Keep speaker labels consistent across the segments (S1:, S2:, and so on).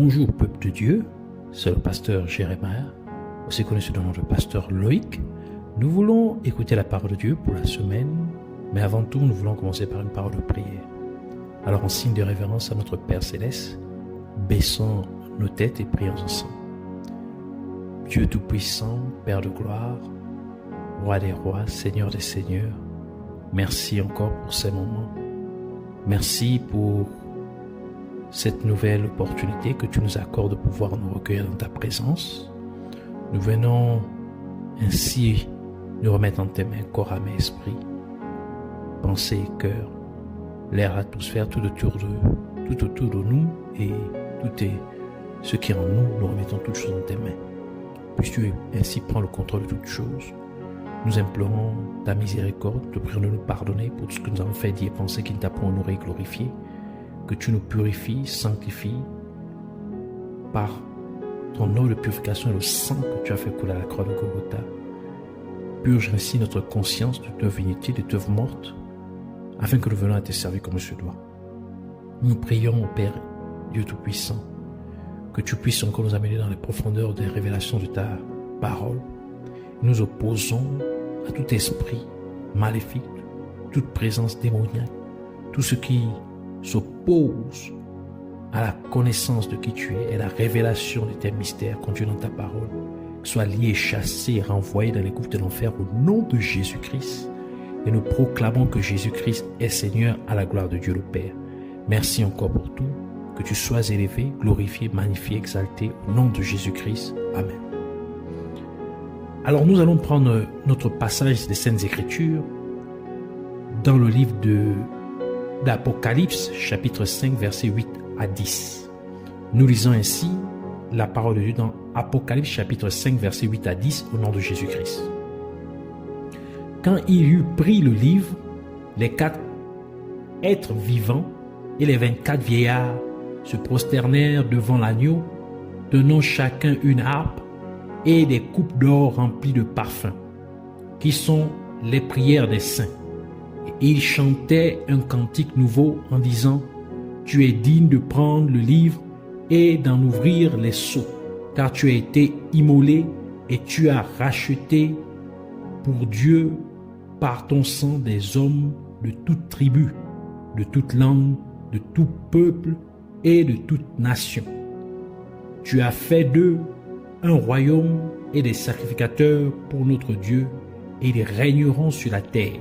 S1: Bonjour peuple de Dieu, c'est le pasteur Jérémie, aussi connu sous le nom de pasteur Loïc. Nous voulons écouter la parole de Dieu pour la semaine, mais avant tout nous voulons commencer par une parole de prière. Alors en signe de révérence à notre Père Céleste, baissons nos têtes et prions ensemble. Dieu Tout-Puissant, Père de gloire, Roi des rois, Seigneur des seigneurs, merci encore pour ces moments. Merci pour cette nouvelle opportunité que tu nous accordes de pouvoir nous recueillir dans ta présence. Nous venons ainsi nous remettre en tes mains, corps, âme et esprit, pensée et cœur, l'air, l'atmosphère, tout autour de nous et tout est ce qui est en nous, nous remettons toutes choses dans tes mains. Puisses-tu ainsi prendre le contrôle de toutes choses. Nous implorons ta miséricorde, te prions de nous pardonner pour tout ce que nous avons fait, dit et pensé qui ne t'a pas honoré et glorifié. Que tu nous purifies, sanctifies par ton eau de purification et le sang que tu as fait couler à la croix de Golgotha. Purge ainsi notre conscience de t'œuvre inutile, de t'œuvre morte, afin que nous venions à te servir comme je dois. Nous prions, Père, Dieu Tout-Puissant, que tu puisses encore nous amener dans les profondeurs des révélations de ta parole. Nous opposons à tout esprit maléfique, toute présence démoniaque, tout ce qui s'oppose à la connaissance de qui tu es et la révélation de tes mystères contenus dans ta parole, soit lié, chassé, renvoyé dans les gouffres de l'enfer au nom de Jésus-Christ. Et nous proclamons que Jésus-Christ est Seigneur à la gloire de Dieu le Père. Merci encore pour tout. Que tu sois élevé, glorifié, magnifié, exalté au nom de Jésus-Christ. Amen. Alors nous allons prendre notre passage des Saintes Écritures dans le livre d'Apocalypse, chapitre 5, versets 8 à 10. Nous lisons ainsi la parole de Dieu dans Apocalypse, chapitre 5, versets 8 à 10, au nom de Jésus-Christ. Quand il eut pris le livre, les 4 êtres vivants et les 24 vieillards se prosternèrent devant l'agneau, tenant chacun une harpe et des coupes d'or remplies de parfums, qui sont les prières des saints. Et ils chantaient un cantique nouveau en disant : Tu es digne de prendre le livre et d'en ouvrir les sceaux, car tu as été immolé et tu as racheté pour Dieu par ton sang des hommes de toute tribu, de toute langue, de tout peuple et de toute nation. Tu as fait d'eux un royaume et des sacrificateurs pour notre Dieu, et ils régneront sur la terre.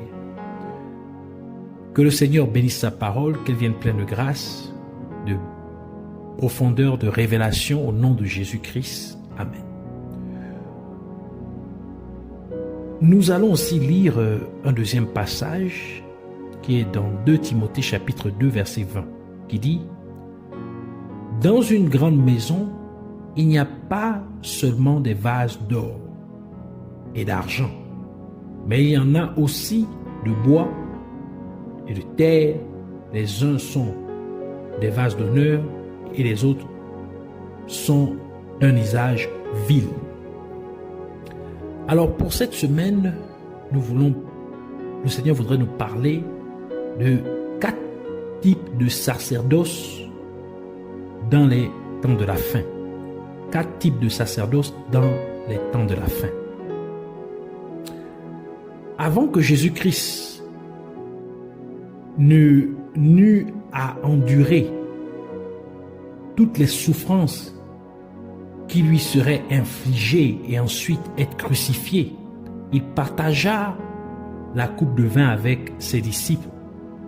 S1: Que le Seigneur bénisse sa parole, qu'elle vienne pleine de grâce, de profondeur, de révélation au nom de Jésus-Christ. Amen. Nous allons aussi lire un deuxième passage qui est dans 2 Timothée chapitre 2 verset 20 qui dit : Dans une grande maison, il n'y a pas seulement des vases d'or et d'argent, mais il y en a aussi de bois et de terre. Les uns sont des vases d'honneur et les autres sont d'un usage vil. Alors pour cette semaine, le Seigneur voudrait nous parler de 4 types de sacerdoce dans les temps de la fin. 4 types de sacerdoce dans les temps de la fin. Avant que Jésus-Christ n'eût à endurer toutes les souffrances qui lui seraient infligées et ensuite être crucifié, il partagea la coupe de vin avec ses disciples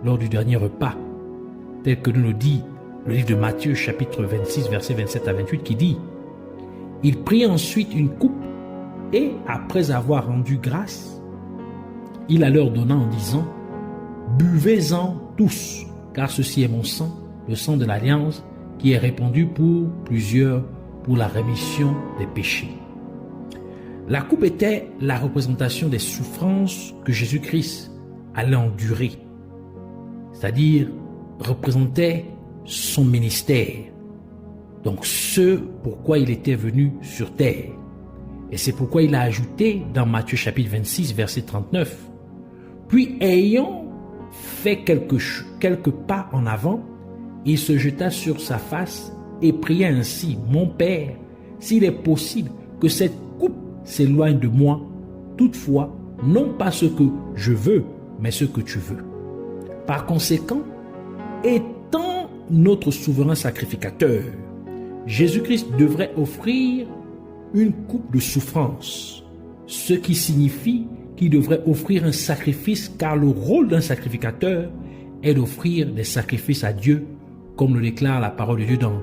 S1: lors du dernier repas, tel que nous le dit le livre de Matthieu chapitre 26 versets 27 à 28 qui dit : Il prit ensuite une coupe et après avoir rendu grâce, il la leur donna en disant : Buvez-en tous, car ceci est mon sang, le sang de l'alliance, qui est répandu pour plusieurs pour la rémission des péchés. La coupe était la représentation des souffrances que Jésus-Christ allait endurer, c'est-à-dire représentait son ministère, donc ce pourquoi il était venu sur terre. Et c'est pourquoi il a ajouté dans Matthieu chapitre 26 verset 39 : Puis ayant fait quelques pas en avant, il se jeta sur sa face et priait ainsi: Mon Père, s'il est possible que cette coupe s'éloigne de moi, toutefois, non pas ce que je veux, mais ce que tu veux. Par conséquent, étant notre souverain sacrificateur, Jésus-Christ devrait offrir une coupe de souffrance, ce qui signifie qu'il devrait offrir un sacrifice, car le rôle d'un sacrificateur est d'offrir des sacrifices à Dieu, comme le déclare la parole de Dieu dans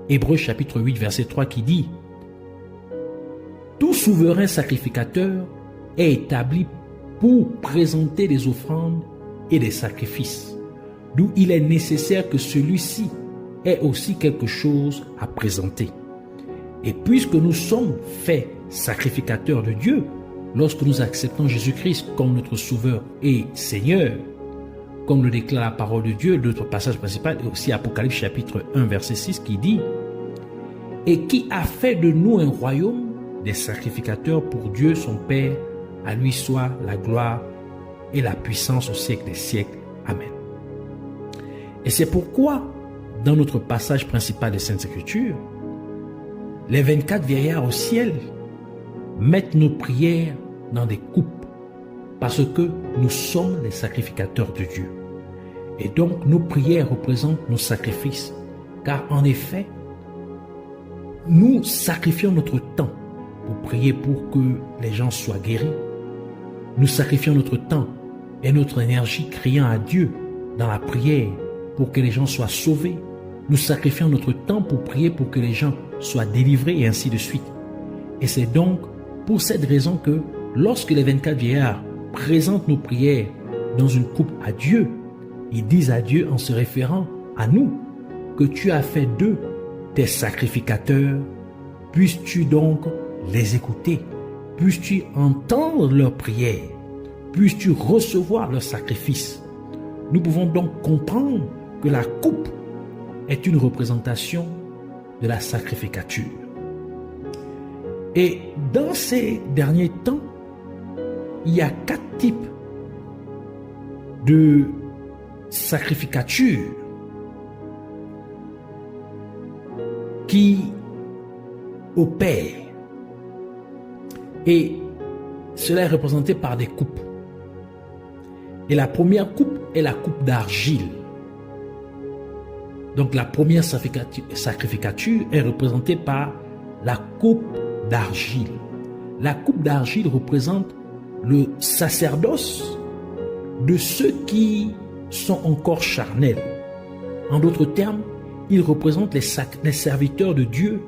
S1: Hébreux chapitre 8, verset 3 qui dit: Tout souverain sacrificateur est établi pour présenter des offrandes et des sacrifices, d'où il est nécessaire que celui-ci ait aussi quelque chose à présenter. Et puisque nous sommes faits sacrificateurs de Dieu, lorsque nous acceptons Jésus-Christ comme notre Sauveur et Seigneur, comme le déclare la parole de Dieu, notre passage principal, et aussi Apocalypse chapitre 1, verset 6, qui dit: Et qui a fait de nous un royaume, des sacrificateurs pour Dieu son Père, à lui soit la gloire et la puissance au siècle des siècles. Amen. Et c'est pourquoi, dans notre passage principal des Saintes Écritures, les 24 vieillards au ciel mettent nos prières dans des coupes, parce que nous sommes les sacrificateurs de Dieu. Et donc nos prières représentent nos sacrifices, car en effet, nous sacrifions notre temps pour prier pour que les gens soient guéris. Nous sacrifions notre temps et notre énergie criant à Dieu dans la prière pour que les gens soient sauvés. Nous sacrifions notre temps pour prier pour que les gens soient délivrés et ainsi de suite. Et c'est donc pour cette raison que lorsque les 24 vieillards présentent nos prières dans une coupe à Dieu, ils disent à Dieu en se référant à nous que tu as fait d'eux tes sacrificateurs. Puisses-tu donc les écouter? Puisses-tu entendre leurs prières? Puisses-tu recevoir leurs sacrifices? Nous pouvons donc comprendre que la coupe est une représentation de la sacrificature. Et dans ces derniers temps, il y a 4 types de sacrificature qui opèrent. Et cela est représenté par des coupes. Et la première coupe est la coupe d'argile. Donc la première sacrificature est représentée par la coupe d'argile. La coupe d'argile représente le sacerdoce de ceux qui sont encore charnels. En d'autres termes, il représente les serviteurs de Dieu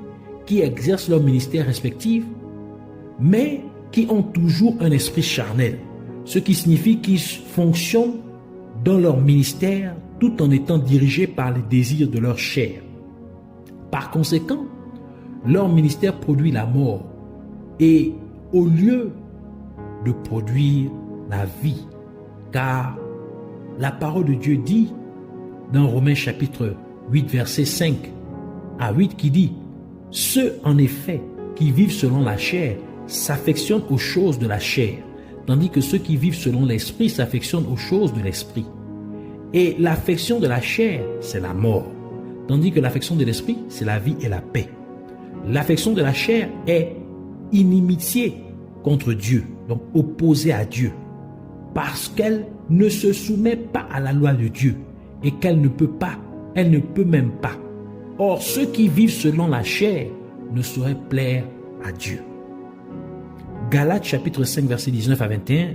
S1: qui exercent leur ministère respectif, mais qui ont toujours un esprit charnel, ce qui signifie qu'ils fonctionnent dans leur ministère tout en étant dirigés par les désirs de leur chair. Par conséquent, leur ministère produit la mort, et au lieu de produire la vie, car la parole de Dieu dit dans Romains chapitre 8 verset 5 à 8 qui dit: Ceux en effet qui vivent selon la chair s'affectionnent aux choses de la chair, tandis que ceux qui vivent selon l'esprit s'affectionnent aux choses de l'esprit. Et l'affection de la chair, c'est la mort, tandis que l'affection de l'esprit, c'est la vie et la paix. L'affection de la chair est inimitié contre Dieu, donc opposée à Dieu, parce qu'elle ne se soumet pas à la loi de Dieu et qu'elle ne peut pas, elle ne peut même pas. Or, ceux qui vivent selon la chair ne sauraient plaire à Dieu. Galates chapitre 5 verset 19 à 21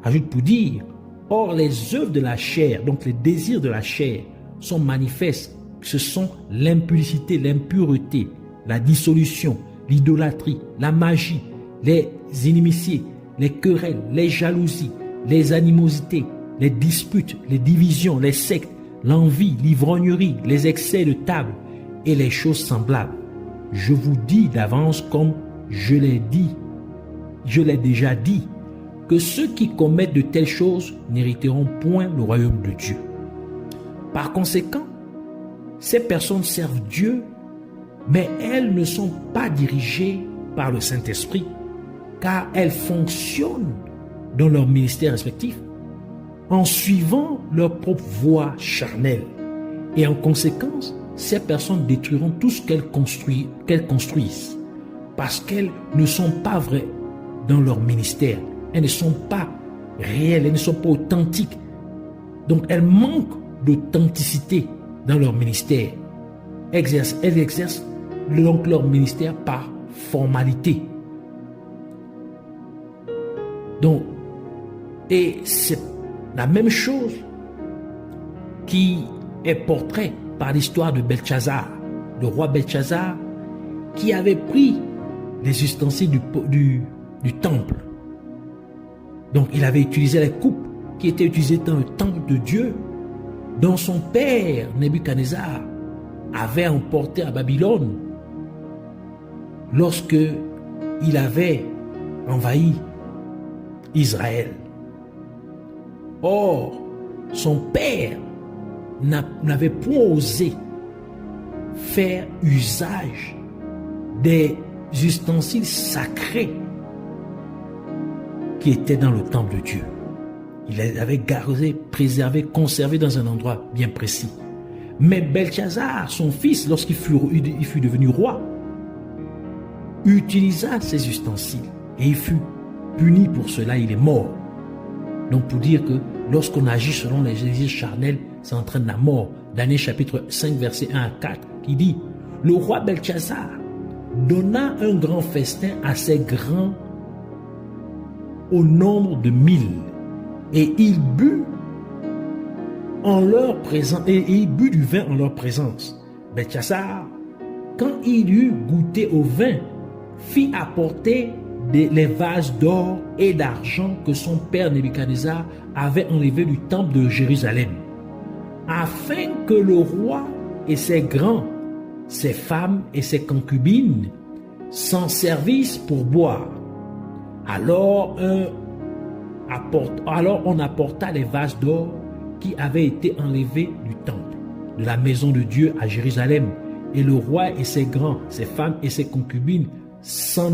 S1: ajoute pour dire: Or les œuvres de la chair, donc les désirs de la chair, sont manifestes. Ce sont l'impudicité, l'impureté, la dissolution, l'idolâtrie, la magie, les inimitiés, les querelles, les jalousies, les animosités, les disputes, les divisions, les sectes, l'envie, l'ivrognerie, les excès de table et les choses semblables. Je vous dis d'avance, comme je l'ai déjà dit, que ceux qui commettent de telles choses n'hériteront point le royaume de Dieu. Par conséquent, ces personnes servent Dieu, mais elles ne sont pas dirigées par le Saint-Esprit, car elles fonctionnent dans leur ministère respectif en suivant leur propre voie charnelle. Et en conséquence, ces personnes détruiront tout ce qu'elles construisent parce qu'elles ne sont pas vraies dans leur ministère. Elles ne sont pas réelles, elles ne sont pas authentiques. Donc elles manquent d'authenticité dans leur ministère. Elles exercent donc leur ministère par formalité. Donc, et c'est la même chose qui est portée par l'histoire de Belchazzar, le roi Belchazzar, qui avait pris les ustensiles du temple. Donc, il avait utilisé les coupes qui étaient utilisées dans le temple de Dieu, dont son père, Nebuchadnezzar, avait emporté à Babylone lorsque il avait envahi Israël. Or, son père n'avait point osé faire usage des ustensiles sacrés qui étaient dans le temple de Dieu. Il les avait gardés, préservés, conservés dans un endroit bien précis. Mais Belchazzar, son fils, lorsqu'il fut devenu roi, utilisa ces ustensiles et il fut puni pour cela, il est mort. Donc pour dire que lorsqu'on agit selon les désirs charnels, ça entraîne la mort. Daniel chapitre 5 verset 1 à 4 qui dit: le roi Belchazzar donna un grand festin à ses grands au nombre de 1000 et il but en leur présence et il but du vin en leur présence. Belchazzar, quand il eut goûté au vin, fit apporter les vases d'or et d'argent que son père Nebuchadnezzar avait enlevés du temple de Jérusalem, afin que le roi et ses grands, ses femmes et ses concubines s'en servissent pour boire. Alors on apporta les vases d'or qui avaient été enlevés du temple, de la maison de Dieu à Jérusalem, et le roi et ses grands, ses femmes et ses concubines s'en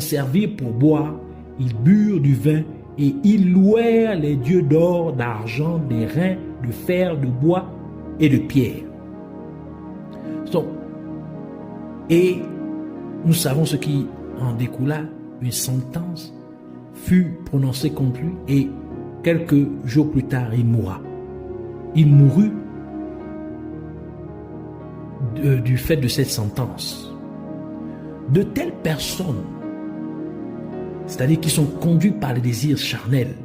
S1: servirent pour boire. Ils burent du vin et ils louèrent les dieux d'or, d'argent, d'airain, de fer, de bois et de pierre. Et nous savons ce qui en découla. Une sentence fut prononcée contre lui et quelques jours plus tard, il mourra. Il mourut du fait de cette sentence. De telles personnes, c'est-à-dire qui sont conduites par les désirs charnels,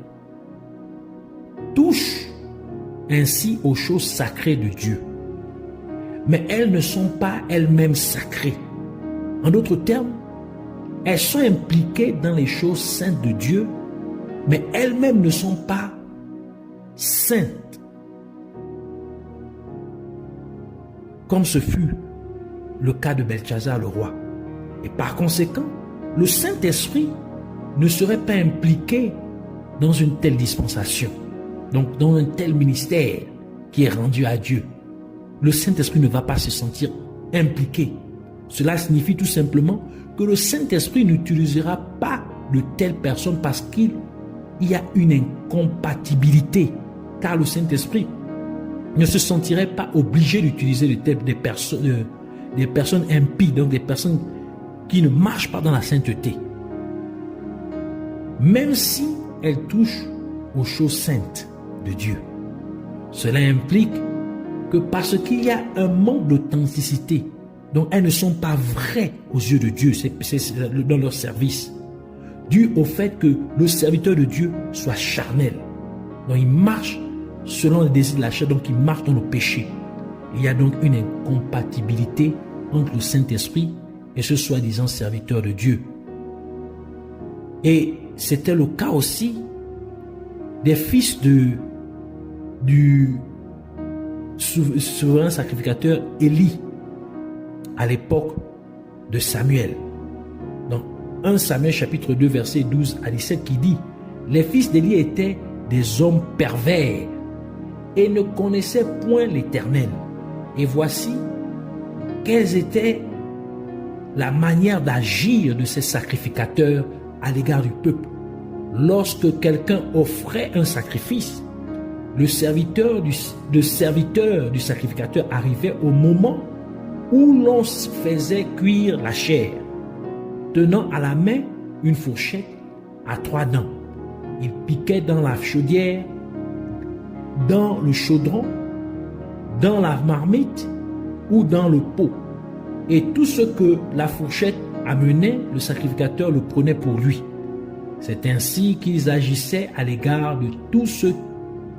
S1: touchent ainsi aux choses sacrées de Dieu. Mais elles ne sont pas elles-mêmes sacrées. En d'autres termes, elles sont impliquées dans les choses saintes de Dieu, mais elles-mêmes ne sont pas saintes. Comme ce fut le cas de Belchazzar le roi. Et par conséquent, le Saint-Esprit ne serait pas impliqué dans une telle dispensation, donc dans un tel ministère qui est rendu à Dieu. Le Saint-Esprit ne va pas se sentir impliqué. Cela signifie tout simplement que le Saint-Esprit n'utilisera pas de telles personnes parce qu'il y a une incompatibilité. Car le Saint-Esprit ne se sentirait pas obligé d'utiliser des personnes impies, donc des personnes qui ne marchent pas dans la sainteté. Même si elles touchent aux choses saintes de Dieu. Cela implique que parce qu'il y a un manque d'authenticité, donc elles ne sont pas vraies aux yeux de Dieu, c'est dans leur service, dû au fait que le serviteur de Dieu soit charnel. Donc il marche selon les désirs de la chair, donc il marche dans le péché. Il y a donc une incompatibilité entre le Saint-Esprit et ce soi-disant serviteur de Dieu. Et c'était le cas aussi des fils du souverain sacrificateur Élie à l'époque de Samuel. Dans 1 Samuel chapitre 2 verset 12 à 17 qui dit: les fils d'Élie étaient des hommes pervers et ne connaissaient point l'Éternel. Et voici quelles étaient la manière d'agir de ces sacrificateurs à l'égard du peuple. Lorsque quelqu'un offrait un sacrifice, le serviteur du sacrificateur arrivait au moment où l'on faisait cuire la chair, tenant à la main une fourchette à 3 dents. Il piquait dans la chaudière, dans le chaudron, dans la marmite ou dans le pot. Et tout ce que la fourchette amenait, le sacrificateur le prenait pour lui. C'est ainsi qu'ils agissaient à l'égard de tous ceux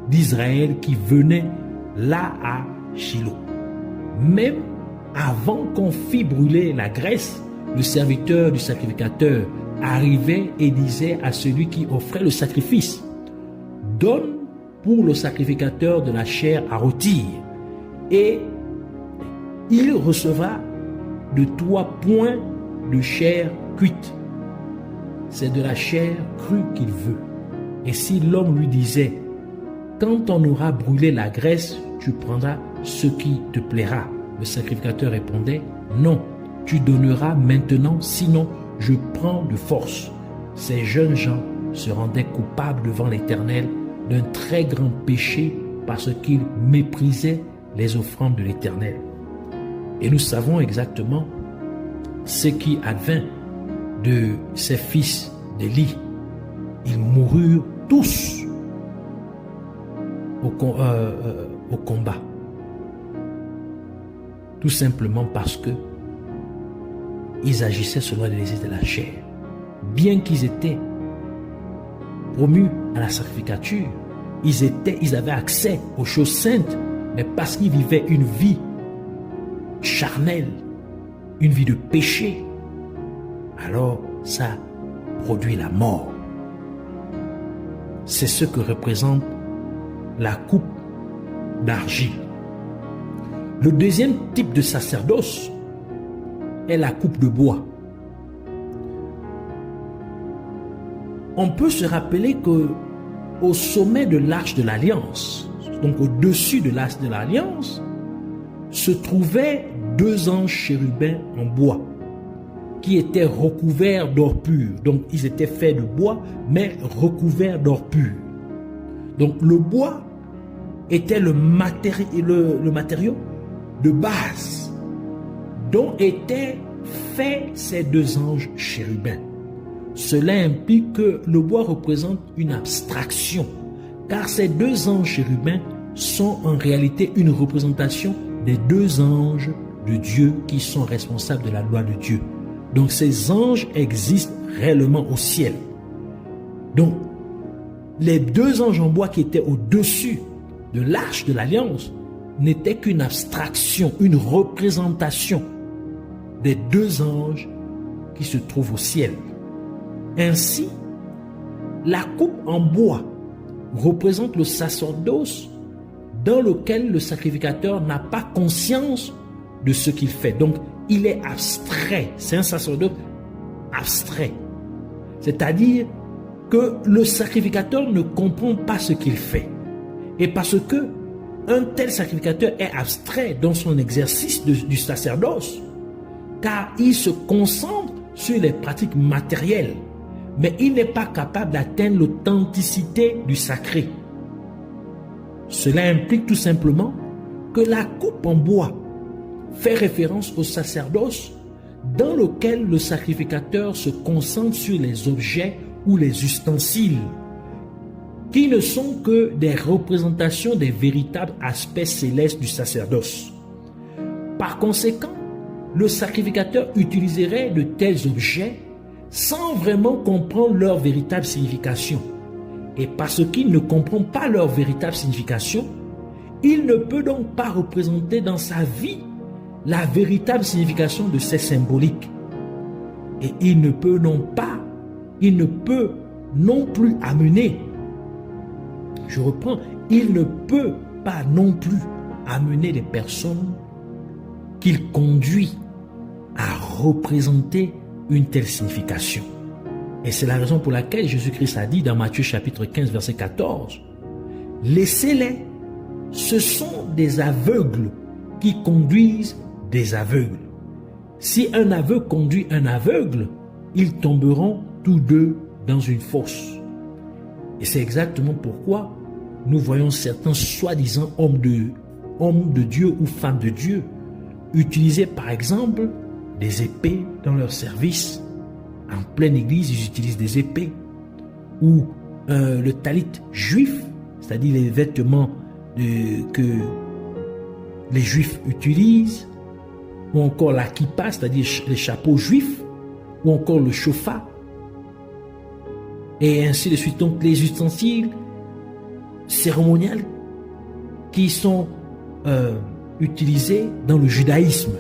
S1: d'Israël qui venaient là à Shilo. Même avant qu'on fît brûler la graisse, le serviteur du sacrificateur arrivait et disait à celui qui offrait le sacrifice: donne pour le sacrificateur de la chair à rôtir, et il recevra de toi point de chair cuite. C'est de la chair crue qu'il veut. Et si l'homme lui disait: quand on aura brûlé la graisse, tu prendras ce qui te plaira, le sacrificateur répondait: non, tu donneras maintenant, sinon je prends de force. Ces jeunes gens se rendaient coupables devant l'Éternel d'un très grand péché parce qu'ils méprisaient les offrandes de l'Éternel. Et nous savons exactement ce qui advint de ces fils d'Élie. Ils moururent tous au combat. Tout simplement parce que ils agissaient selon les désirs de la chair. Bien qu'ils étaient promus à la sacrificature, ils avaient accès aux choses saintes, mais parce qu'ils vivaient une vie charnelle, une vie de péché, alors ça produit la mort. C'est ce que représente la coupe d'argile. Le deuxième type de sacerdoce est la coupe de bois. On peut se rappeler que au sommet de l'arche de l'Alliance, donc au-dessus de l'arche de l'Alliance, se trouvaient 2 anges chérubins en bois qui étaient recouverts d'or pur. Donc ils étaient faits de bois mais recouverts d'or pur. Donc le bois était le matériau de base dont étaient faits ces 2 anges chérubins. Cela implique que le bois représente une abstraction, car ces 2 anges chérubins sont en réalité une représentation des 2 anges de Dieu qui sont responsables de la loi de Dieu. Donc ces anges existent réellement au ciel. Donc les 2 anges en bois qui étaient au-dessus de l'arche de l'Alliance n'étaient qu'une abstraction, une représentation des 2 anges qui se trouvent au ciel. Ainsi, la coupe en bois représente le sacerdoce dans lequel le sacrificateur n'a pas conscience de ce qu'il fait. Donc, il est abstrait. C'est un sacerdoce abstrait. C'est-à-dire que le sacrificateur ne comprend pas ce qu'il fait. Et parce que un tel sacrificateur est abstrait dans son exercice du sacerdoce, car il se concentre sur les pratiques matérielles, mais il n'est pas capable d'atteindre l'authenticité du sacré. Cela implique tout simplement que la coupe en bois fait référence au sacerdoce dans lequel le sacrificateur se concentre sur les objets ou les ustensiles qui ne sont que des représentations des véritables aspects célestes du sacerdoce. Par conséquent, le sacrificateur utiliserait de tels objets sans vraiment comprendre leur véritable signification. Et parce qu'il ne comprend pas leur véritable signification, il ne peut donc pas représenter dans sa vie la véritable signification de ces symboliques. Et il ne peut non plus amener, je reprends, il ne peut pas non plus amener les personnes qu'il conduit à représenter une telle signification. Et c'est la raison pour laquelle Jésus-Christ a dit dans Matthieu chapitre 15 verset 14, « Laissez-les, ce sont des aveugles qui conduisent des aveugles. Si un aveugle conduit un aveugle, ils tomberont tous 2 dans une fosse. » Et c'est exactement pourquoi nous voyons certains soi-disant hommes de Dieu ou femmes de Dieu utilisaient par exemple des épées dans leur service. En pleine église, ils utilisent des épées. Ou le talit juif, c'est-à-dire les vêtements que les juifs utilisent, ou encore la kippa, c'est-à-dire les chapeaux juifs, ou encore le shofar, et ainsi de suite. Donc les ustensiles cérémoniels qui sont utilisés dans le judaïsme,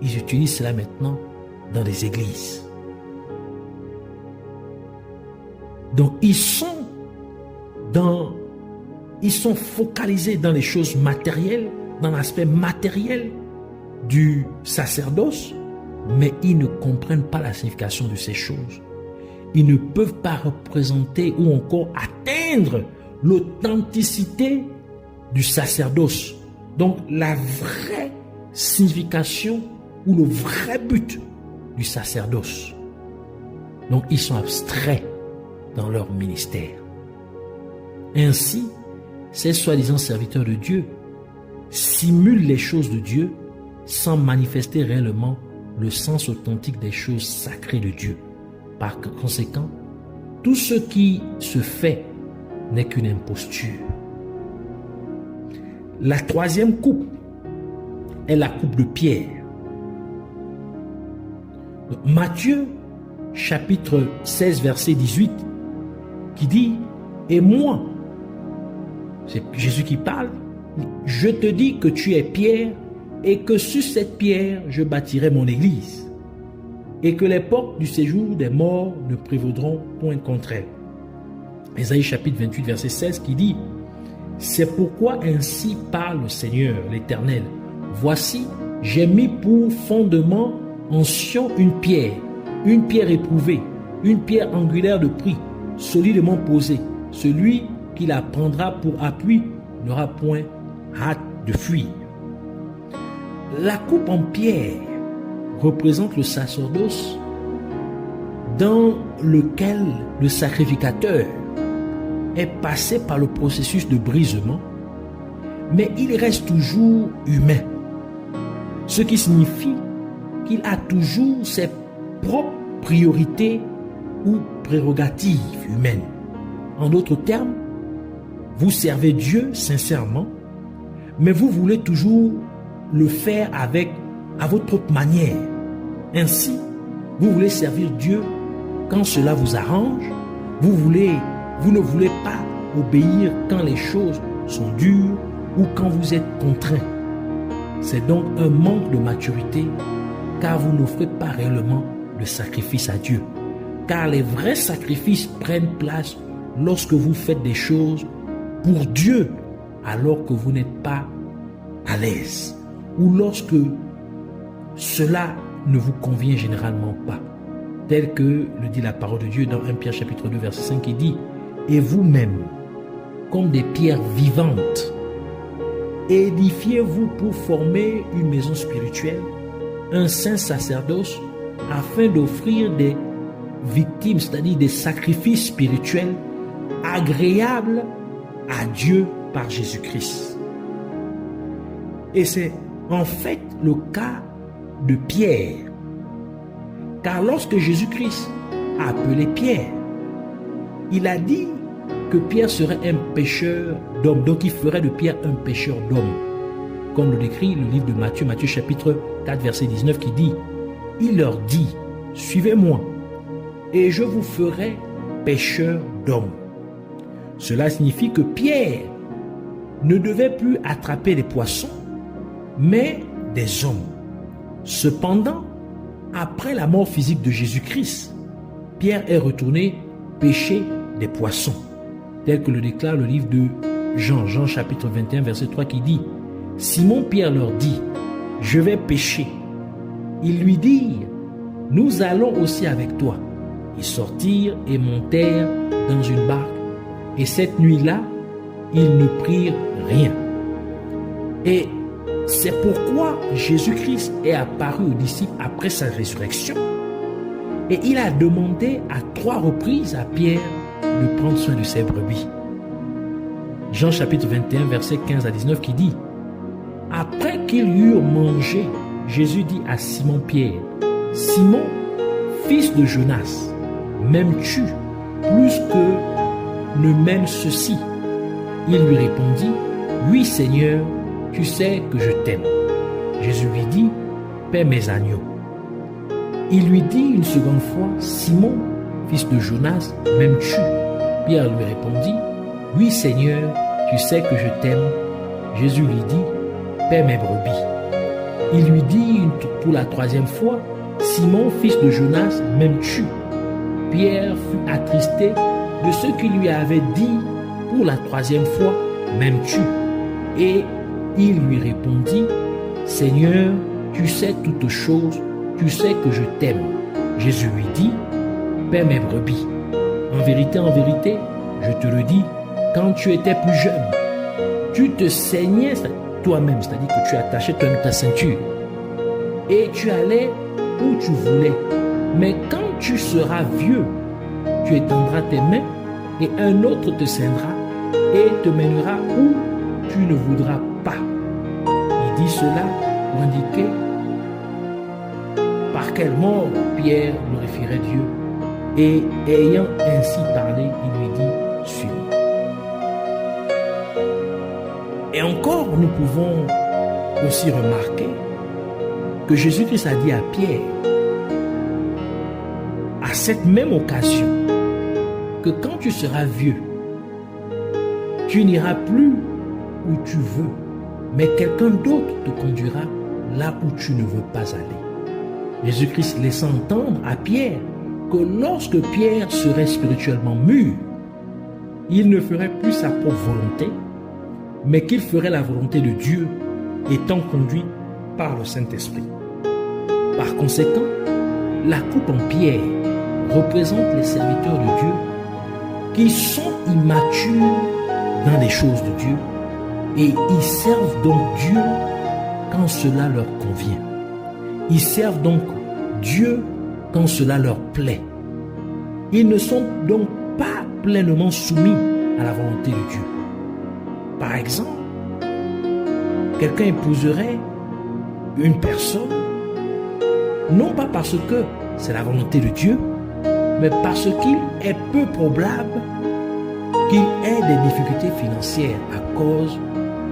S1: ils utilisent cela maintenant dans les églises. Donc ils sont focalisés dans les choses matérielles, dans l'aspect matériel du sacerdoce, mais ils ne comprennent pas la signification de ces choses. Ils ne peuvent pas représenter ou encore atteindre l'authenticité du sacerdoce. Donc la vraie signification ou le vrai but du sacerdoce. Donc ils sont abstraits dans leur ministère. Ainsi, ces soi-disant serviteurs de Dieu simulent les choses de Dieu sans manifester réellement le sens authentique des choses sacrées de Dieu. Par conséquent, tout ce qui se fait n'est qu'une imposture. La troisième coupe est la coupe de Pierre. Matthieu, chapitre 16, verset 18, qui dit « Et moi, c'est Jésus qui parle, je te dis que tu es Pierre et que sur cette pierre, je bâtirai mon église et que les portes du séjour des morts ne prévaudront point contre elle. » Ésaïe chapitre 28, verset 16 qui dit « C'est pourquoi ainsi parle le Seigneur, l'Éternel. Voici, j'ai mis pour fondement en Sion une pierre éprouvée, une pierre angulaire de prix, solidement posée. Celui qui la prendra pour appui n'aura point hâte de fuir. » La coupe en pierre représente le sacerdoce dans lequel le sacrificateur est passé par le processus de brisement, mais il reste toujours humain. Ce qui signifie qu'il a toujours ses propres priorités ou prérogatives humaines. En d'autres termes, vous servez Dieu sincèrement, mais vous voulez toujours le faire à votre propre manière. Ainsi, vous voulez servir Dieu quand cela vous arrange. Vous ne voulez pas obéir quand les choses sont dures ou quand vous êtes contraint. C'est donc un manque de maturité, car vous n'offrez pas réellement le sacrifice à Dieu. Car les vrais sacrifices prennent place lorsque vous faites des choses pour Dieu alors que vous n'êtes pas à l'aise, ou lorsque cela ne vous convient généralement pas, tel que le dit la parole de Dieu dans 1 Pierre chapitre 2 verset 5 qui dit « Et vous-même, comme des pierres vivantes, édifiez-vous pour former une maison spirituelle, un saint sacerdoce, afin d'offrir des victimes, c'est-à-dire des sacrifices spirituels agréables à Dieu par Jésus-Christ. » Et c'est en fait le cas de Pierre. Car lorsque Jésus-Christ a appelé Pierre, il a dit que Pierre serait un pêcheur d'hommes. Donc il ferait de Pierre un pêcheur d'hommes. Comme le décrit le livre de Matthieu, Matthieu chapitre 4 verset 19 qui dit « Il leur dit, suivez-moi et je vous ferai pêcheurs d'hommes. » Cela signifie que Pierre ne devait plus attraper des poissons, mais des hommes. Cependant, après la mort physique de Jésus-Christ, Pierre est retourné pêcher des poissons, tel que le déclare le livre de Jean, Jean chapitre 21, verset 3 qui dit « Simon-Pierre leur dit, je vais pêcher. Ils lui dirent, nous allons aussi avec toi. Ils sortirent et montèrent dans une barque, et cette nuit-là, ils ne prirent rien. » Et c'est pourquoi Jésus-Christ est apparu aux disciples après sa résurrection, et il a demandé à 3 reprises à Pierre de prendre soin de ses brebis. Jean chapitre 21, verset 15 à 19 qui dit « Après qu'ils eurent mangé, Jésus dit à Simon-Pierre, « Simon, fils de Jonas, m'aimes-tu plus que ne m'aime ceci ?» Il lui répondit, « Oui, Seigneur, tu sais que je t'aime. » Jésus lui dit, « Paie mes agneaux. » Il lui dit une seconde fois, « Simon, fils de Jonas, m'aimes-tu » Pierre lui répondit, « Oui, Seigneur, tu sais que je t'aime. » Jésus lui dit, « Paie mes brebis. » Il lui dit pour la troisième fois, « Simon, fils de Jonas, m'aimes-tu » Pierre fut attristé de ce qu'il lui avait dit pour la troisième fois, « M'aimes-tu » Et il lui répondit, « Seigneur, tu sais toutes choses, tu sais que je t'aime. » Jésus lui dit, « Paie mes brebis. En vérité, je te le dis, quand tu étais plus jeune, tu te saignais toi-même, c'est-à-dire que tu attachais ta ceinture et tu allais où tu voulais. Mais quand tu seras vieux, tu étendras tes mains et un autre te ceindra et te mènera où tu ne voudras pas. » Il dit cela pour indiquer par quelle mort Pierre glorifierait Dieu. Et ayant ainsi parlé, il lui dit, « Suis-moi. » Et encore, nous pouvons aussi remarquer que Jésus-Christ a dit à Pierre, à cette même occasion, que quand tu seras vieux, tu n'iras plus où tu veux, mais quelqu'un d'autre te conduira là où tu ne veux pas aller. Jésus-Christ laissant entendre à Pierre que lorsque Pierre serait spirituellement mûr, il ne ferait plus sa propre volonté, mais qu'il ferait la volonté de Dieu, étant conduit par le Saint-Esprit. Par conséquent, la coupe en pierre représente les serviteurs de Dieu qui sont immatures dans les choses de Dieu et ils servent donc Dieu quand cela leur convient. Ils servent donc Dieu quand cela leur plaît. Ils ne sont donc pas pleinement soumis à la volonté de Dieu. Par exemple, quelqu'un épouserait une personne, non pas parce que c'est la volonté de Dieu, mais parce qu'il est peu probable qu'il ait des difficultés financières à cause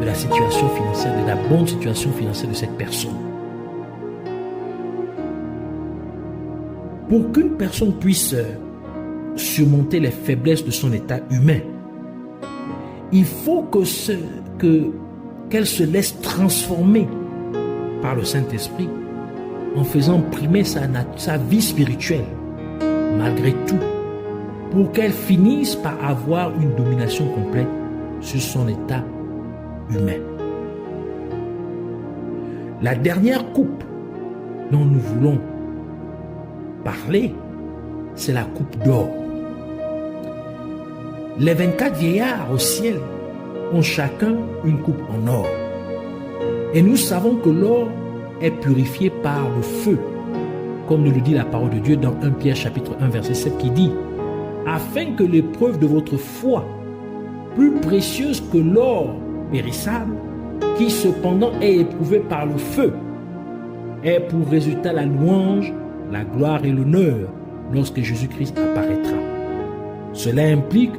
S1: de la situation financière, de la bonne situation financière de cette personne. Pour qu'une personne puisse surmonter les faiblesses de son état humain, il faut qu'elle se laisse transformer par le Saint-Esprit en faisant primer sa vie spirituelle, malgré tout, pour qu'elle finisse par avoir une domination complète sur son état humain. La dernière coupe dont nous voulons parler, c'est la coupe d'or. Les 24 vieillards au ciel ont chacun une coupe en or. Et nous savons que l'or est purifié par le feu, comme nous le dit la parole de Dieu dans 1 Pierre chapitre 1 verset 7 qui dit « Afin que l'épreuve de votre foi, plus précieuse que l'or périssable, qui cependant est éprouvé par le feu, ait pour résultat la louange, la gloire et l'honneur lorsque Jésus-Christ apparaîtra. » Cela implique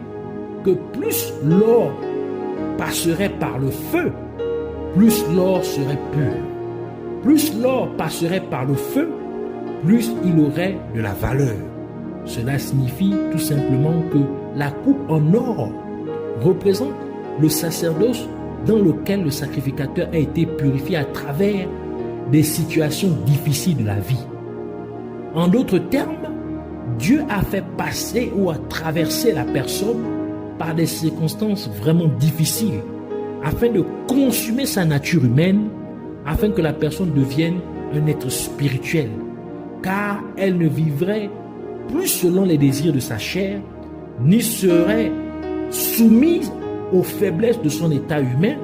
S1: que plus l'or passerait par le feu, plus l'or serait pur. Plus l'or passerait par le feu, plus il aurait de la valeur. Cela signifie tout simplement que la coupe en or représente le sacerdoce dans lequel le sacrificateur a été purifié à travers des situations difficiles de la vie. En d'autres termes, Dieu a fait passer ou a traversé la personne par des circonstances vraiment difficiles afin de consumer sa nature humaine, afin que la personne devienne un être spirituel, car elle ne vivrait plus selon les désirs de sa chair, ni serait soumise aux faiblesses de son état humain,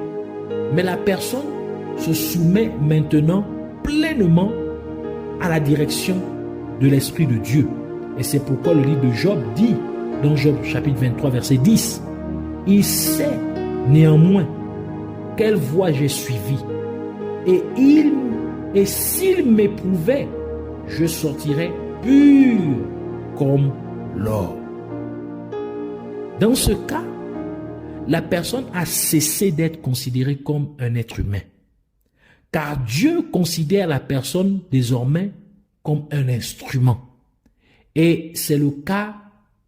S1: mais la personne se soumet maintenant pleinement à la direction de l'Esprit de Dieu. Et c'est pourquoi le livre de Job dit, dans Job chapitre 23 verset 10, « Il sait néanmoins quelle voie j'ai suivie, et s'il m'éprouvait, je sortirais pur comme l'or. Dans ce cas, la personne a cessé d'être considérée comme un être humain. Car Dieu considère la personne désormais comme un instrument. Et c'est le cas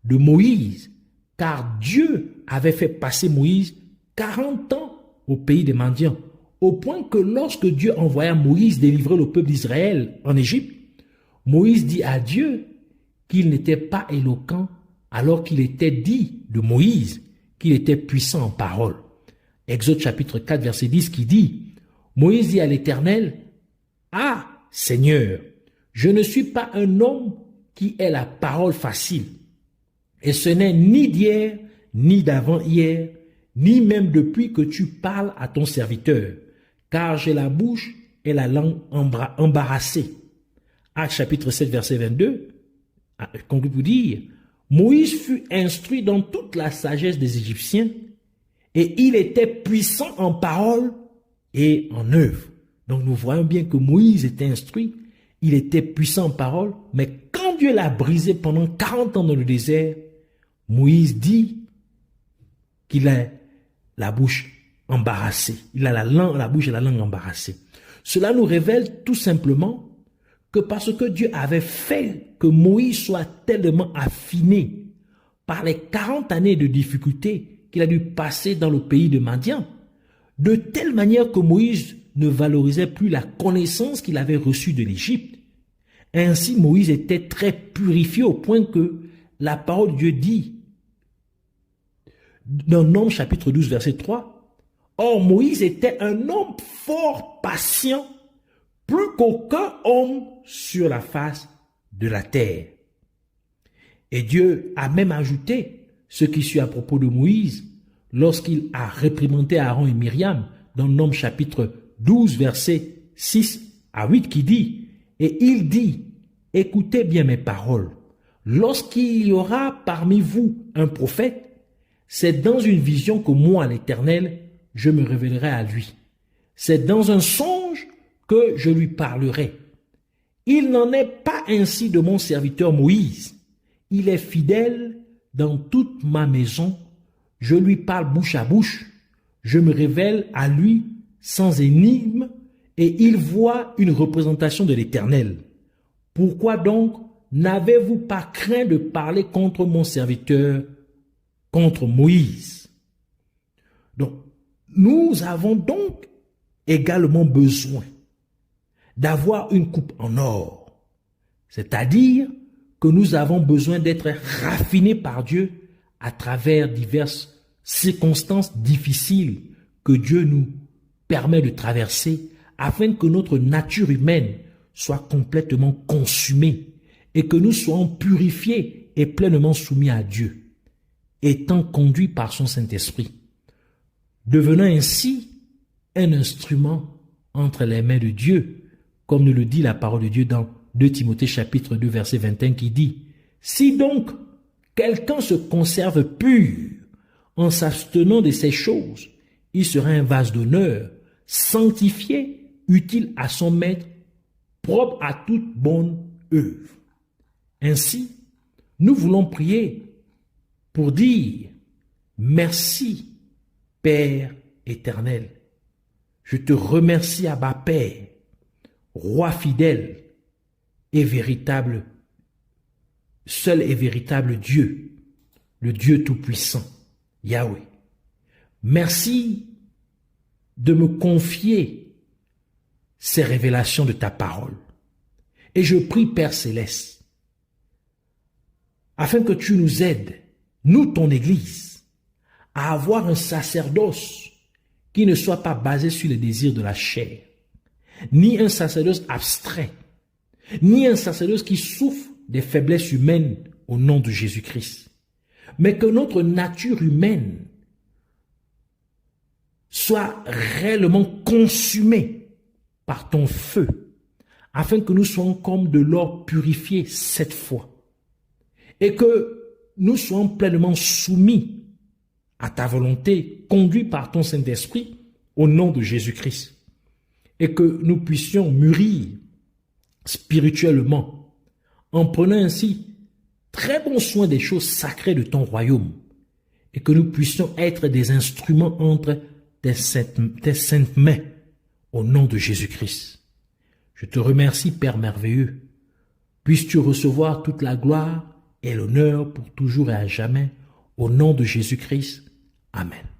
S1: de Moïse, car Dieu avait fait passer Moïse 40 ans au pays des Mendiants, au point que lorsque Dieu envoya Moïse délivrer le peuple d'Israël en Égypte, Moïse dit à Dieu qu'il n'était pas éloquent alors qu'il était dit de Moïse qu'il était puissant en parole. Exode chapitre 4 verset 10 qui dit, Moïse dit à l'Éternel, « Ah, Seigneur, je ne suis pas un homme qui ait la parole facile, et ce n'est ni d'hier, ni d'avant-hier, ni même depuis que tu parles à ton serviteur, car j'ai la bouche et la langue embarrassées. » Actes chapitre 7 verset 22, conclut pour dire, Moïse fut instruit dans toute la sagesse des Égyptiens, et il était puissant en parole et en œuvre. Donc nous voyons bien que Moïse était instruit, il était puissant en parole, mais quand Dieu l'a brisé pendant 40 ans dans le désert, Moïse dit qu'il a la bouche embarrassée. Il a la bouche et la langue embarrassées. Cela nous révèle tout simplement que parce que Dieu avait fait que Moïse soit tellement affiné par les 40 années de difficultés qu'il a dû passer dans le pays de Madian, de telle manière que Moïse ne valorisait plus la connaissance qu'il avait reçue de l'Égypte. Ainsi, Moïse était très purifié au point que la parole de Dieu dit, dans Nombres chapitre 12, verset 3, « Or, Moïse était un homme fort patient, plus qu'aucun homme sur la face de la terre. » Et Dieu a même ajouté ce qui suit à propos de Moïse, lorsqu'il a réprimandé Aaron et Myriam, dans Nombres chapitre 12, versets 6 à 8, qui dit, « Et il dit, écoutez bien mes paroles, lorsqu'il y aura parmi vous un prophète, c'est dans une vision que moi, l'Éternel, je me révélerai à lui. C'est dans un songe que je lui parlerai. Il n'en est pas ainsi de mon serviteur Moïse. Il est fidèle dans toute ma maison. Je lui parle bouche à bouche. Je me révèle à lui sans énigme et il voit une représentation de l'Éternel. Pourquoi donc n'avez-vous pas craint de parler contre mon serviteur, contre Moïse? » Donc, nous avons donc également besoin d'avoir une coupe en or, c'est-à-dire que nous avons besoin d'être raffinés par Dieu à travers diverses circonstances difficiles que Dieu nous permet de traverser afin que notre nature humaine soit complètement consumée et que nous soyons purifiés et pleinement soumis à Dieu, étant conduits par son Saint-Esprit, devenant ainsi un instrument entre les mains de Dieu, comme nous le dit la parole de Dieu dans 2 Timothée chapitre 2 verset 21 qui dit « Si donc quelqu'un se conserve pur en s'abstenant de ces choses, il sera un vase d'honneur, sanctifié, utile à son maître, propre à toute bonne œuvre. » Ainsi, nous voulons prier pour dire « Merci, Père éternel. Je te remercie, Abba Père, Roi fidèle et véritable, seul et véritable Dieu, le Dieu tout-puissant, Yahweh. Merci de me confier ces révélations de ta parole. Et je prie, Père Céleste, afin que tu nous aides, nous, ton Église, à avoir un sacerdoce qui ne soit pas basé sur les désirs de la chair, ni un sacerdoce abstrait, ni un sacerdoce qui souffre des faiblesses humaines au nom de Jésus-Christ, mais que notre nature humaine soit réellement consumée par ton feu, afin que nous soyons comme de l'or purifié 7 fois, et que nous soyons pleinement soumis à ta volonté, conduits par ton Saint-Esprit, au nom de Jésus-Christ. et que nous puissions mûrir spirituellement en prenant ainsi très bon soin des choses sacrées de ton royaume et que nous puissions être des instruments entre tes saintes mains au nom de Jésus-Christ. Je te remercie, Père merveilleux. Puisses-tu recevoir toute la gloire et l'honneur pour toujours et à jamais au nom de Jésus-Christ. Amen.